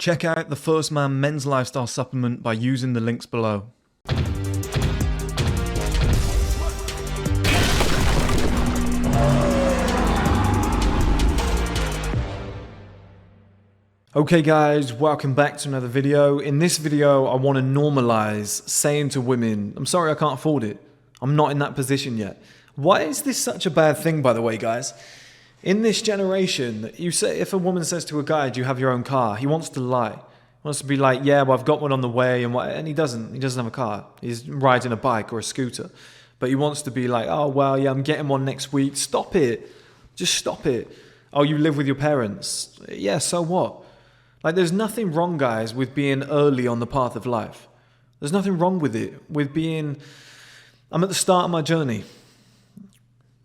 Check out the First Man Men's Lifestyle Supplement by using the links below. Okay guys, welcome back to another video. In this video, I want to normalize saying to women, I'm sorry I can't afford it. I'm not in that position yet. Why is this such a bad thing, by the way, guys? In this generation, you say if a woman says to a guy, do you have your own car? He wants to lie. He wants to be like, yeah, well, I've got one on the way, and he doesn't. He doesn't have a car. He's riding a bike or a scooter. But he wants to be like, oh, well, yeah, I'm getting one next week. Stop it. Just stop it. Oh, you live with your parents. Yeah, so what? Like, there's nothing wrong, guys, with being early on the path of life. There's nothing wrong with it. With being, I'm at the start of my journey.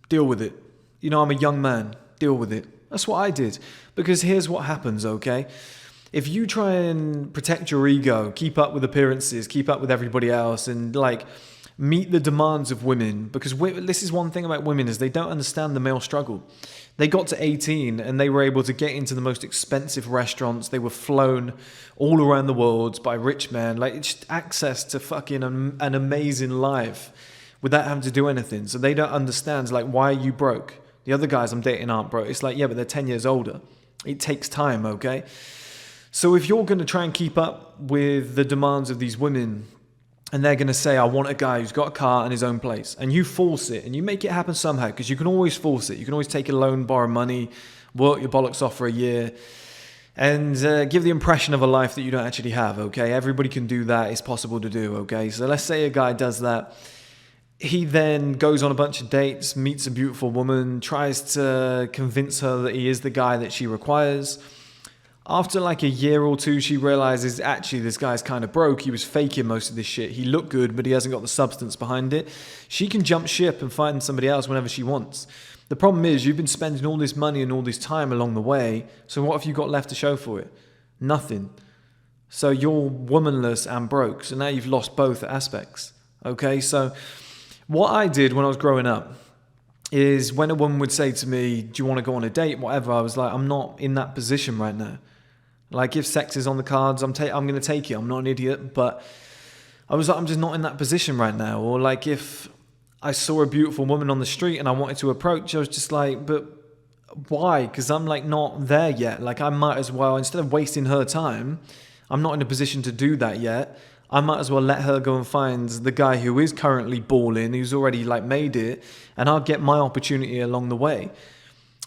Deal with it. You know, I'm a young man. Deal with it. That's what I did. Because here's what happens, okay? If you try and protect your ego, keep up with appearances, keep up with everybody else, and like meet the demands of women, because this is one thing about women is they don't understand the male struggle. They got to 18 and they were able to get into the most expensive restaurants. They were flown all around the world by rich men. Like, it's just access to fucking an amazing life without having to do anything. So they don't understand, like, why are you broke? The other guys I'm dating aren't broke. It's like, yeah, but they're 10 years older. It takes time, okay? So if you're going to try and keep up with the demands of these women, and they're going to say, I want a guy who's got a car and his own place, and you force it, and you make it happen somehow, because you can always force it. You can always take a loan, borrow money, work your bollocks off for a year, and give the impression of a life that you don't actually have, okay? Everybody can do that. It's possible to do, okay? So let's say a guy does that. He then goes on a bunch of dates, meets a beautiful woman, tries to convince her that he is the guy that she requires. After like a year or two, she realizes, actually, this guy's kind of broke. He was faking most of this shit. He looked good, but he hasn't got the substance behind it. She can jump ship and find somebody else whenever she wants. The problem is, you've been spending all this money and all this time along the way, so what have you got left to show for it? Nothing. So you're womanless and broke, so now you've lost both aspects. Okay, so what I did when I was growing up is when a woman would say to me, do you want to go on a date, whatever, I was like, I'm not in that position right now. Like, if sex is on the cards, I'm going to take it. I'm not an idiot, but I was like, I'm just not in that position right now. Or like, if I saw a beautiful woman on the street and I wanted to approach, I was just like, but why? Because I'm like not there yet. Like, I might as well, instead of wasting her time, I'm not in a position to do that yet. I might as well let her go and find the guy who is currently balling, who's already like made it, and I'll get my opportunity along the way.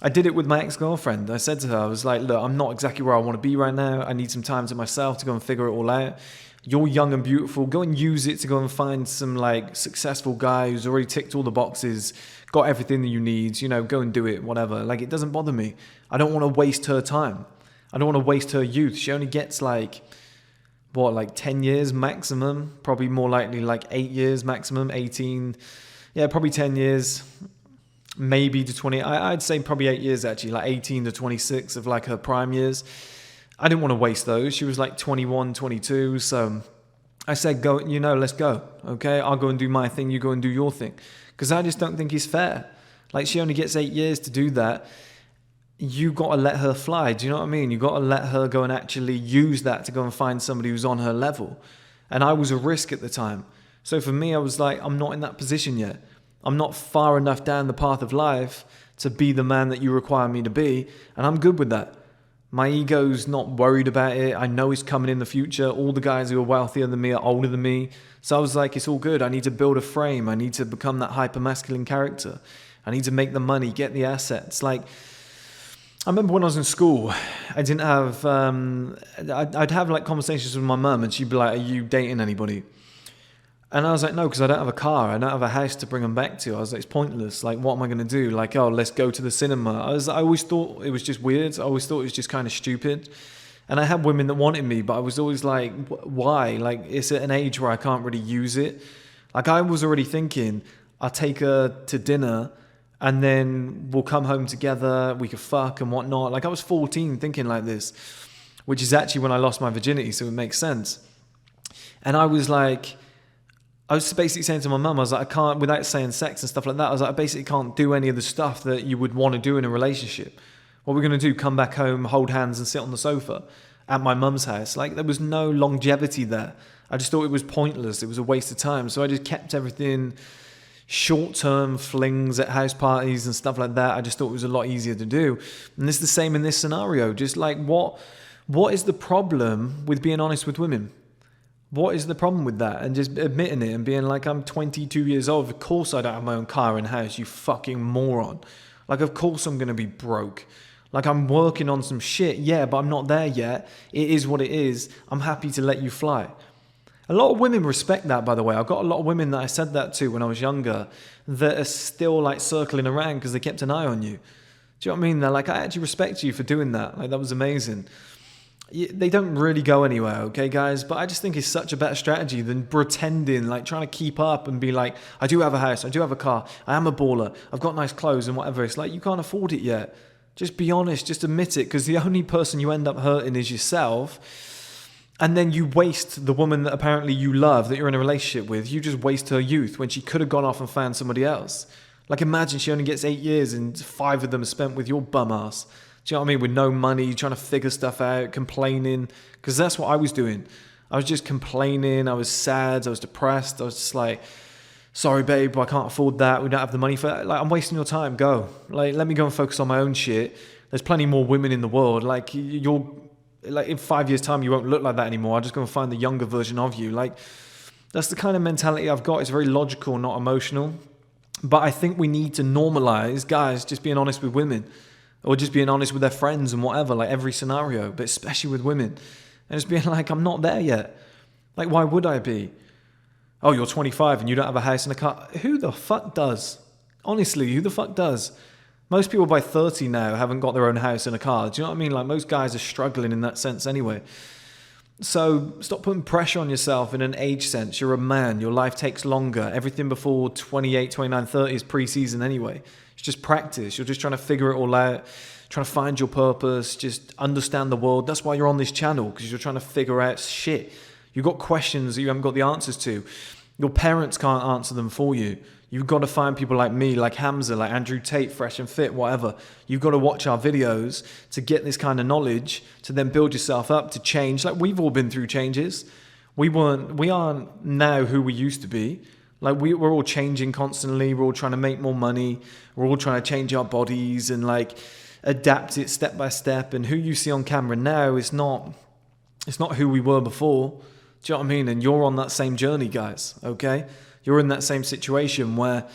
I did it with my ex-girlfriend. I said to her, I was like, look, I'm not exactly where I want to be right now. I need some time to myself to go and figure it all out. You're young and beautiful. Go and use it to go and find some like successful guy who's already ticked all the boxes, got everything that you need, you know, go and do it, whatever. Like, it doesn't bother me. I don't want to waste her time. I don't want to waste her youth. She only gets like, what, like 10 years maximum? Probably more likely like 8 years maximum, 18. Yeah, probably 10 years. Maybe to 20, I'd say probably 8 years actually, like 18 to 26 of like her prime years. I didn't want to waste those. She was like 21, 22. So I said, go, you know, let's go. Okay, I'll go and do my thing. You go and do your thing. Because I just don't think it's fair. Like, she only gets 8 years to do that. You got to let her fly. Do you know what I mean? You got to let her go and actually use that to go and find somebody who's on her level. And I was a risk at the time. So for me, I was like, I'm not in that position yet. I'm not far enough down the path of life to be the man that you require me to be, and I'm good with that. My ego's not worried about it. I know it's coming in the future. All the guys who are wealthier than me are older than me. So I was like, it's all good. I need to build a frame. I need to become that hyper-masculine character. I need to make the money, get the assets. Like, I remember when I was in school, I didn't have, I'd have like conversations with my mum, and she'd be like, are you dating anybody? And I was like, no, because I don't have a car. I don't have a house to bring them back to. I was like, it's pointless. Like, what am I going to do? Like, oh, let's go to the cinema. I always thought it was just weird. I always thought it was just kind of stupid. And I had women that wanted me, but I was always like, why? Like, it's at an age where I can't really use it. Like, I was already thinking, I'll take her to dinner and then we'll come home together. We could fuck and whatnot. Like, I was 14 thinking like this, which is actually when I lost my virginity. So it makes sense. And I was like, I was basically saying to my mum, I was like, I can't, without saying sex and stuff like that, I was like, I basically can't do any of the stuff that you would want to do in a relationship. What we're going to do, come back home, hold hands and sit on the sofa. at my mum's house. Like, there was no longevity there. I just thought it was pointless. It was a waste of time. So I just kept everything short-term flings at house parties and stuff like that. I just thought it was a lot easier to do. And it's the same in this scenario. Just like, what is the problem with being honest with women? What is the problem with that? And just admitting it and being like, I'm 22 years old. Of course I don't have my own car and house, you fucking moron. Like, of course I'm going to be broke. Like, I'm working on some shit, yeah, but I'm not there yet. It is what it is. I'm happy to let you fly. A lot of women respect that, by the way. I've got a lot of women that I said that to when I was younger that are still like circling around because they kept an eye on you. Do you know what I mean? They're like, I actually respect you for doing that. Like, that was amazing. They don't really go anywhere, okay, guys? But I just think it's such a better strategy than pretending, like trying to keep up and be like, I do have a house, I do have a car, I am a baller, I've got nice clothes and whatever. It's like, you can't afford it yet. Just be honest, just admit it, because the only person you end up hurting is yourself. And then you waste the woman that apparently you love, that you're in a relationship with. You just waste her youth when she could have gone off and found somebody else. Like, imagine she only gets 8 years and 5 of them are spent with your bum ass. Do you know what I mean? With no money, trying to figure stuff out, complaining. Because that's what I was doing. I was just complaining. I was sad. I was depressed. I was just like, sorry, babe, I can't afford that. We don't have the money for that. Like, I'm wasting your time. Go. Like, let me go and focus on my own shit. There's plenty more women in the world. Like, in 5 years' time, you won't look like that anymore. I'm just going to find the younger version of you. Like, that's the kind of mentality I've got. It's very logical, not emotional. But I think we need to normalize guys just being honest with women, or just being honest with their friends and whatever, like every scenario, but especially with women. And just being like, I'm not there yet. Like, why would I be? Oh, you're 25 and you don't have a house and a car. Who the fuck does? Honestly, who the fuck does? Most people by 30 now haven't got their own house and a car. Do you know what I mean? Like, most guys are struggling in that sense anyway. So stop putting pressure on yourself in an age sense. You're a man. Your life takes longer. Everything before 28, 29, 30 is pre-season anyway. It's just practice. You're just trying to figure it all out, trying to find your purpose, just understand the world. That's why you're on this channel, because you're trying to figure out shit. You've got questions that you haven't got the answers to. Your parents can't answer them for you. You've got to find people like me, like Hamza, like Andrew Tate, Fresh and Fit, whatever. You've got to watch our videos to get this kind of knowledge, to then build yourself up, to change. Like, we've all been through changes. We aren't now who we used to be. Like, we're all changing constantly. We're all trying to make more money. We're all trying to change our bodies and like adapt it step by step. And who you see on camera now is not who we were before. Do you know what I mean? And you're on that same journey, guys, okay? You're in that same situation where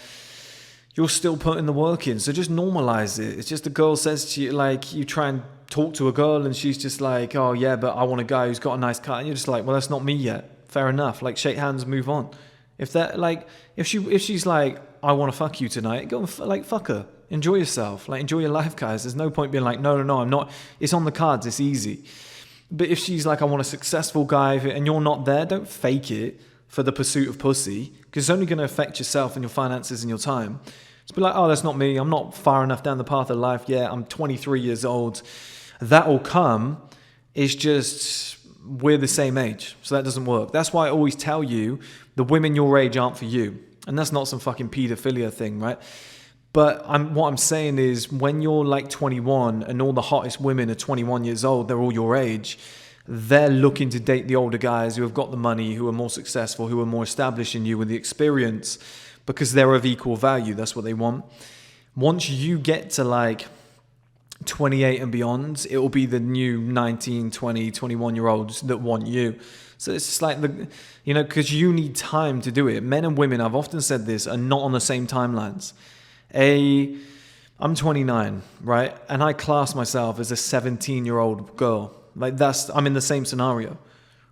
you're still putting the work in. So just normalize it. It's just a girl says to you, like, you try and talk to a girl and she's just like, oh yeah, but I want a guy who's got a nice car. And you're just like, well, that's not me yet. Fair enough. Like, shake hands, move on. If she's like, I want to fuck you tonight, go and like, fuck her. Enjoy yourself. Like, enjoy your life, guys. There's no point being like, no, I'm not. It's on the cards. It's easy. But if she's like, I want a successful guy, and you're not there, don't fake it for the pursuit of pussy, because it's only going to affect yourself and your finances and your time. Just be like, oh, that's not me. I'm not far enough down the path of life yet. I'm 23 years old. That will come. It's just, we're the same age. So that doesn't work. That's why I always tell you, the women your age aren't for you. And that's not some fucking pedophilia thing, right? But what I'm saying is, when you're like 21 and all the hottest women are 21 years old, they're all your age, they're looking to date the older guys who have got the money, who are more successful, who are more established than you with the experience, because they're of equal value. That's what they want. Once you get to like 28 and beyond, it will be the new 19, 20, 21-year-olds that want you. So it's just like, because you need time to do it. Men and women, I've often said this, are not on the same timelines. I'm 29, right? And I class myself as a 17-year-old girl. Like, I'm in the same scenario.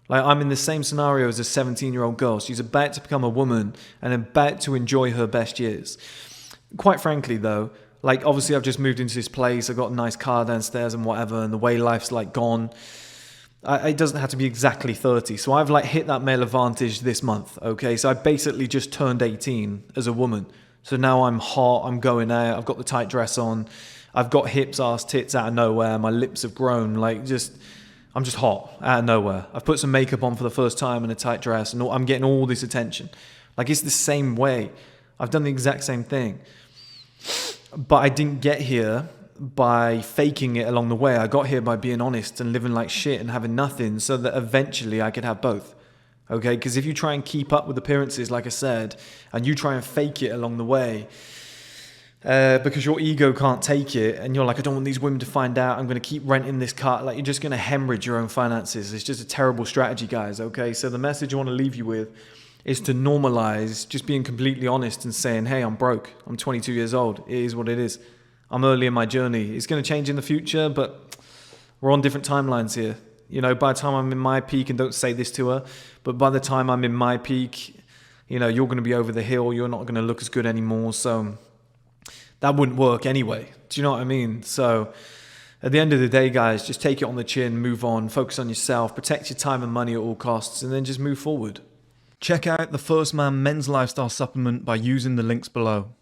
Like, I'm in the same scenario as a 17-year-old girl. She's about to become a woman and about to enjoy her best years. Quite frankly, though, like, obviously I've just moved into this place. I've got a nice car downstairs and whatever, and the way life's like gone, it doesn't have to be exactly 30. So I've like hit that male advantage this month, okay? So I basically just turned 18 as a woman. So now I'm hot, I'm going out, I've got the tight dress on, I've got hips, ass, tits out of nowhere, my lips have grown, I'm just hot out of nowhere. I've put some makeup on for the first time in a tight dress, and I'm getting all this attention. Like, it's the same way. I've done the exact same thing. But I didn't get here by faking it along the way. I got here by being honest and living like shit and having nothing so that eventually I could have both. Okay, because if you try and keep up with appearances, like I said, and you try and fake it along the way, because your ego can't take it, and you're like, I don't want these women to find out, I'm going to keep renting this car, like you're just going to hemorrhage your own finances. It's just a terrible strategy, guys, okay? So the message I want to leave you with is to normalize just being completely honest and saying, hey, I'm broke, I'm 22 years old, it is what it is. I'm early in my journey. It's going to change in the future, but we're on different timelines here. You know, by the time I'm in my peak, and don't say this to her, but by the time I'm in my peak, you know, you're going to be over the hill. You're not going to look as good anymore. So that wouldn't work anyway. Do you know what I mean? So at the end of the day, guys, just take it on the chin, move on, focus on yourself, protect your time and money at all costs, and then just move forward. Check out the First Man Men's Lifestyle Supplement by using the links below.